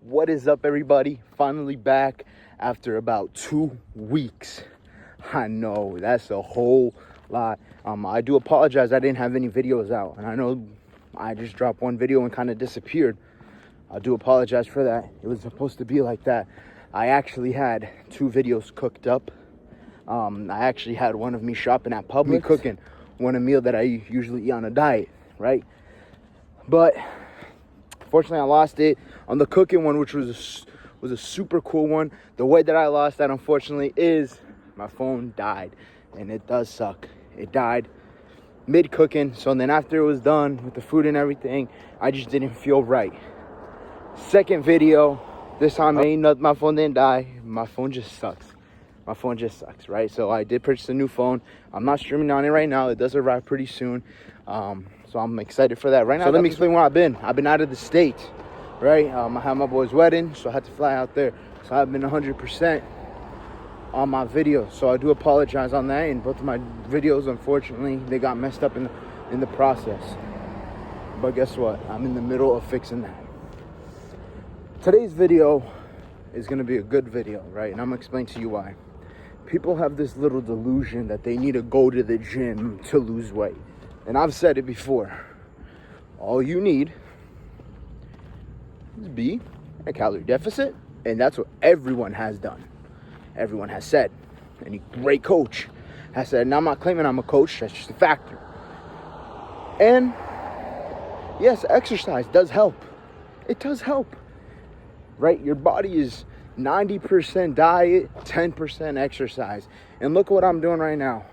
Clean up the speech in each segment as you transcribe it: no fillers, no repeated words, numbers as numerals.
What is up, everybody? Finally back after about 2 weeks. I know that's a whole lot. I do apologize. I didn't have any videos out, and I know I just dropped one video and kind of disappeared. I do apologize for that. It was supposed to be like that. I actually had 2 videos cooked up. I actually had one of me shopping at Publix, me cooking a meal that I usually eat on a diet, right? But fortunately, I lost it on the cooking one, which was a super cool one. The way that I lost that, unfortunately, is my phone died, and it does suck. It died mid cooking, so then after it was done with the food and everything, I just didn't feel right. Second video, this time my phone didn't die. My phone just sucks. My phone just sucks, right? So I did purchase a new phone. I'm not streaming on it right now. It does arrive pretty soon. So I'm excited for that. Right now, let me explain where I've been. I've been out of the state, right? I had my boy's wedding, so I had to fly out there. So I've been 100% on my videos. So I do apologize on that. And both of my videos, unfortunately, they got messed up in the process. But guess what? I'm in the middle of fixing that. Today's video is going to be a good video, right? And I'm going to explain to you why. People have this little delusion that they need to go to the gym to lose weight. And I've said it before. All you need is be in a calorie deficit. And that's what everyone has done. Everyone has said. Any great coach has said. And I'm not claiming I'm a coach. That's just a factor. And yes, exercise does help. It does help. Right? Your body is 90% diet, 10% exercise. And look what I'm doing right now.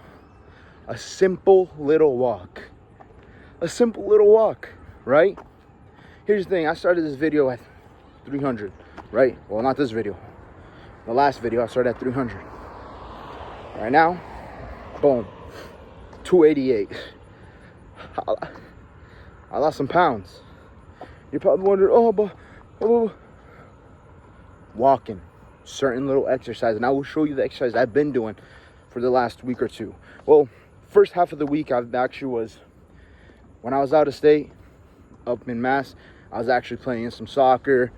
A simple little walk. A simple little walk, right? Here's the thing. I started this video at 300, right? Well, not this video. The last video, I started at 300. Right now, boom, 288. I lost some pounds. You're probably wondering, walking, certain little exercise, and I will show you the exercise I've been doing for the last week or two. Well, first half of the week when I was out of state, up in Mass, I was actually playing some soccer,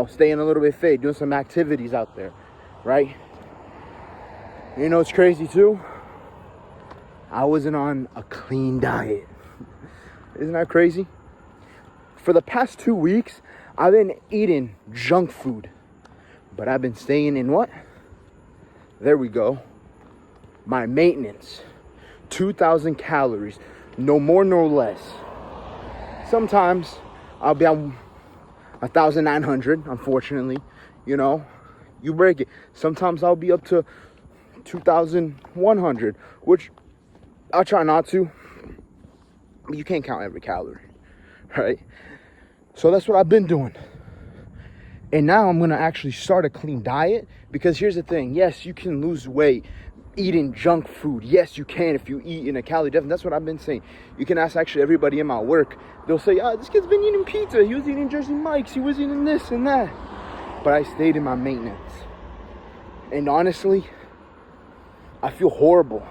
staying a little bit fit, doing some activities out there, right? It's crazy too. I wasn't on a clean diet. Isn't that crazy? For the past 2 weeks, I've been eating junk food. But I've been staying in what? There we go. My maintenance. 2,000 calories. No more, no less. Sometimes I'll be on 1,900, unfortunately. You break it. Sometimes I'll be up to 2,100, which I'll try not to. But you can't count every calorie, right? So that's what I've been doing. And now I'm going to actually start a clean diet, because here's the thing. Yes, you can lose weight eating junk food. Yes, you can if you eat in a calorie deficit. That's what I've been saying. You can ask actually everybody in my work. They'll say, this kid's been eating pizza. He was eating Jersey Mike's. He was eating this and that. But I stayed in my maintenance. And honestly, I feel horrible.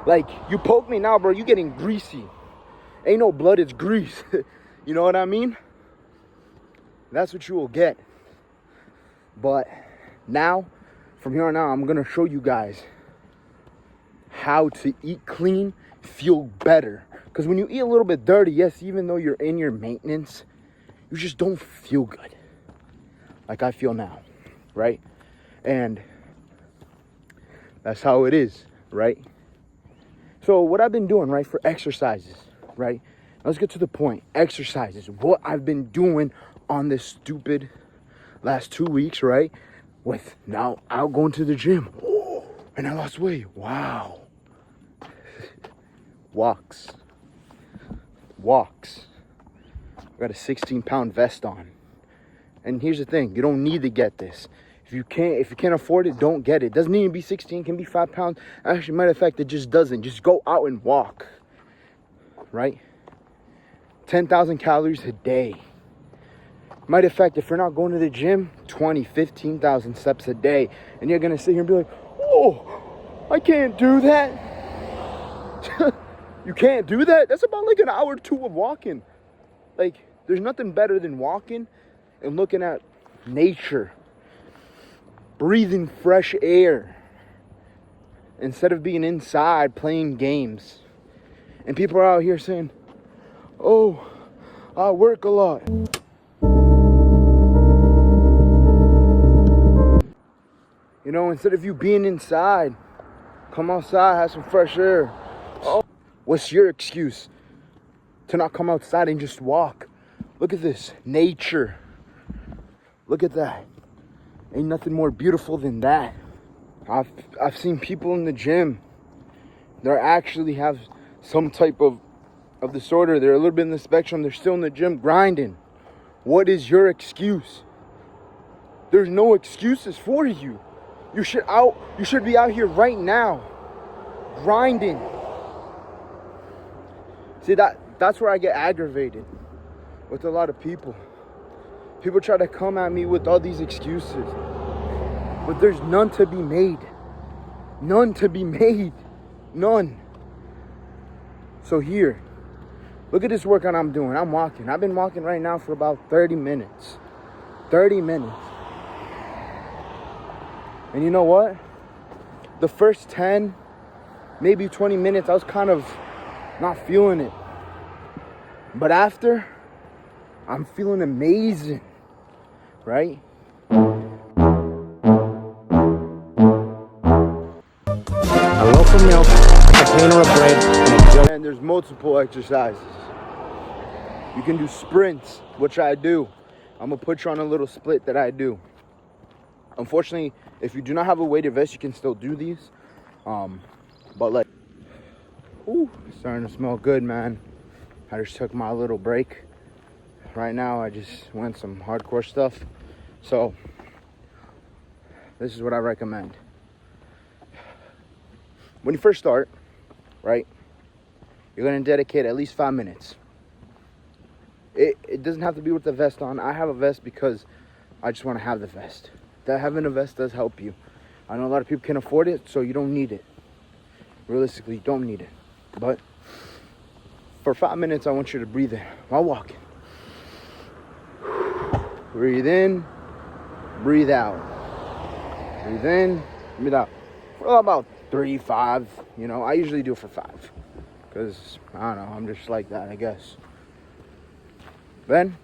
Like, you poke me now, bro, you getting greasy. Ain't no blood, it's grease. You know what I mean? That's what you will get. But now, from here on out, I'm going to show you guys how to eat clean, feel better. Because when you eat a little bit dirty, yes, even though you're in your maintenance, you just don't feel good. Like I feel now, right? And that's how it is, right? So what I've been doing, right, for exercises, right? Let's get to the point. Exercises. What I've been doing on this stupid last 2 weeks, right? With now out going to the gym. Oh, and I lost weight. Wow. Walks. I got a 16-pound vest on. And here's the thing. You don't need to get this. If you can't afford it, don't get it. It doesn't need to be 16. It can be 5 pounds. Actually, matter of fact, it just doesn't. Just go out and walk. Right? 10,000 calories a day. Matter of fact, if you're not going to the gym, 15,000 steps a day. And you're going to sit here and be like, oh, I can't do that. You can't do that? That's about like an hour or two of walking. Like, there's nothing better than walking and looking at nature, breathing fresh air, instead of being inside playing games. And people are out here saying, oh, I work a lot. You know, instead of you being inside, come outside, have some fresh air. Oh, what's your excuse to not come outside and just walk? Look at this, nature. Look at that. Ain't nothing more beautiful than that. I've seen people in the gym that actually have some type of disorder. They're a little bit in the spectrum. They're still in the gym grinding. What is your excuse? There's no excuses for you. You should be out here right now, grinding. See, that's where I get aggravated with a lot of people. People try to come at me with all these excuses, but there's none to be made. None to be made. None. So here, look at this workout I'm doing. I'm walking. I've been walking right now for about 30 minutes. 30 minutes. And you know what? The first 10, maybe 20 minutes, I was kind of not feeling it. But after, I'm feeling amazing, right? A loaf of milk, a container of bread, and a jug. And there's multiple exercises. You can do sprints, which I do. I'm gonna put you on a little split that I do. Unfortunately, if you do not have a weighted vest, you can still do these. But like, ooh, starting to smell good, man. I just took my little break. Right now, I just went some hardcore stuff. So, this is what I recommend. When you first start, right, you're gonna dedicate at least 5 minutes. It doesn't have to be with the vest on. I have a vest because I just wanna have the vest. That having a vest does help you. I know a lot of people can afford it, so you don't need it. Realistically, you don't need it. But for 5 minutes, I want you to breathe in while walking. Breathe in, breathe out. Breathe in, breathe out. For about 3, 5, you know, I usually do it for 5. Because, I don't know, I'm just like that, I guess. Then,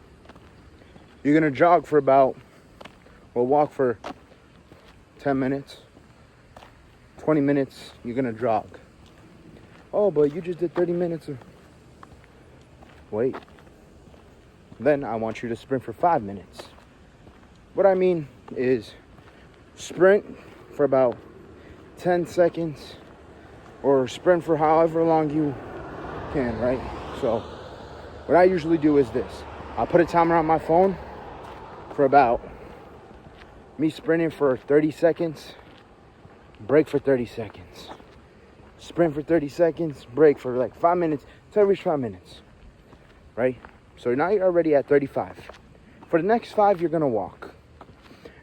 you're gonna jog for about, well, walk for 10 minutes. 20 minutes, you're gonna jog. Oh, but you just did 30 minutes of... Wait. Then I want you to sprint for 5 minutes. What I mean is sprint for about 10 seconds or sprint for however long you can, right? So what I usually do is this. I'll put a timer on my phone for about me sprinting for 30 seconds, break for 30 seconds. Sprint for 30 seconds, break for like 5 minutes, till I reach 5 minutes, right? So now you're already at 35. For the next 5, you're gonna walk.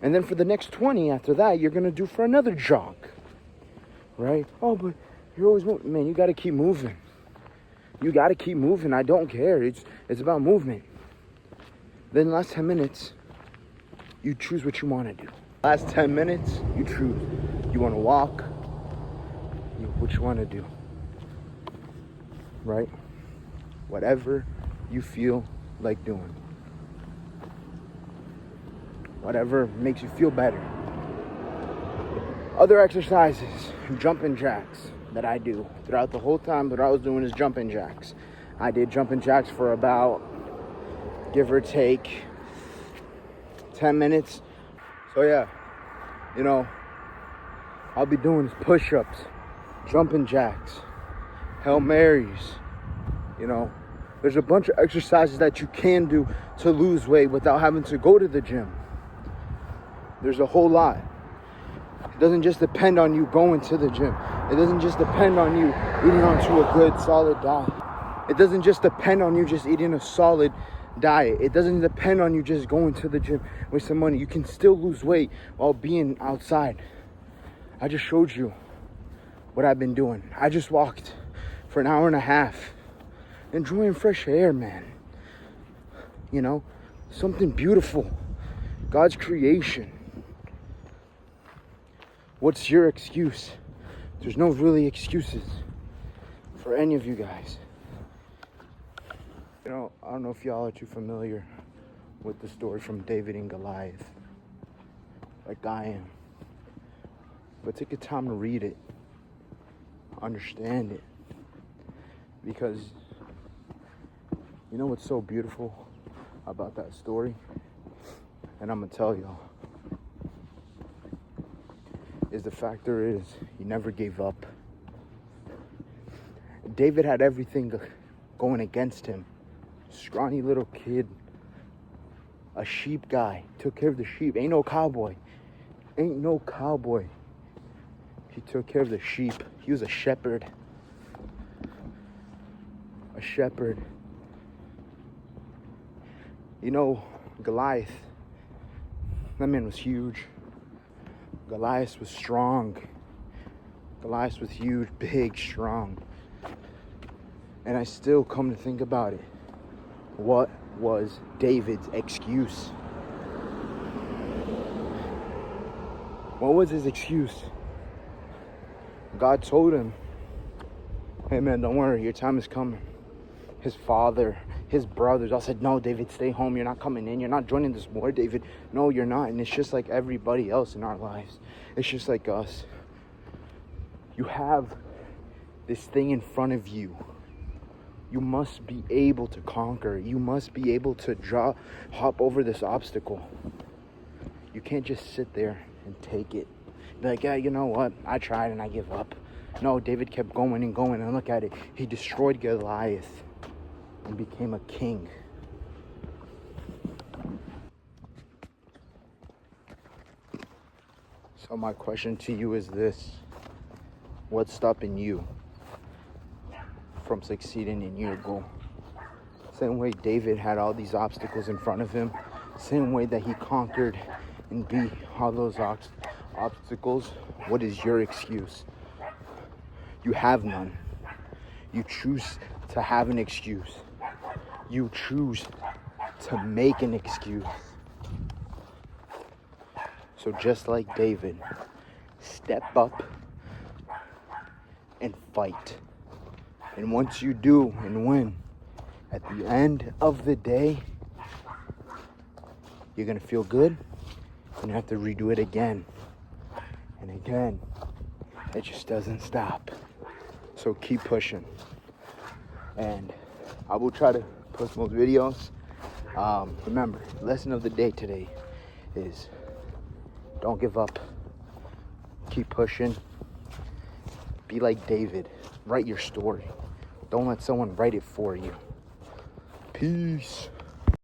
And then for the next 20 after that, you're gonna do for another jog, right? Oh, but you're always moving. Man, you gotta keep moving. You gotta keep moving. I don't care. It's about movement. Then the last 10 minutes, you choose what you wanna do. Last 10 minutes, you choose. You wanna walk, what you wanna do, right? Whatever you feel like doing. Whatever makes you feel better. Other exercises, jumping jacks that I do throughout the whole time. What I was doing is jumping jacks. I did jumping jacks for about, give or take, 10 minutes. So yeah, you know, I'll be doing push-ups, jumping jacks, Hail Marys, you know. There's a bunch of exercises that you can do to lose weight without having to go to the gym. There's a whole lot. It doesn't just depend on you going to the gym. It doesn't just depend on you eating onto a good, solid diet. It doesn't just depend on you just eating a solid diet. It doesn't depend on you just going to the gym with some money. You can still lose weight while being outside. I just showed you what I've been doing. I just walked for an hour and a half, enjoying fresh air, man. You know, something beautiful. God's creation. What's your excuse? There's no really excuses for any of you guys. You know, I don't know if y'all are too familiar with the story from David and Goliath, like I am. But take your time to read it, understand it, because you know what's so beautiful about that story? And I'm gonna tell y'all, is the factor is he never gave up. David had everything going against him. Scrawny little kid, a sheep guy, took care of the sheep. Ain't no cowboy. He took care of the sheep. He was a shepherd. You know, Goliath, that man was huge. Goliath was strong. Goliath was huge, big, strong. And I still come to think about it. What was David's excuse? What was his excuse? God told him, hey man, don't worry, your time is coming. His father, his brothers all said, no, David, stay home. You're not coming in. You're not joining this war, David. No, you're not. And it's just like everybody else in our lives. It's just like us. You have this thing in front of you. You must be able to conquer. You must be able to hop over this obstacle. You can't just sit there and take it. Be like, yeah, you know what? I tried and I give up. No, David kept going and going, and look at it. He destroyed Goliath and became a king. So my question to you is this: what's stopping you from succeeding in your goal? Same way David had all these obstacles in front of him, same way that he conquered and beat all those obstacles, what is your excuse? You have none. You choose to have an excuse. You choose to make an excuse. So just like David, step up and fight. And once you do and win, at the end of the day, you're gonna feel good and you have to redo it again and again. It just doesn't stop. So keep pushing. And I will try to post more videos. Remember, lesson of the day today is don't give up. Keep pushing. Be like David. Write your story. Don't let someone write it for you. Peace.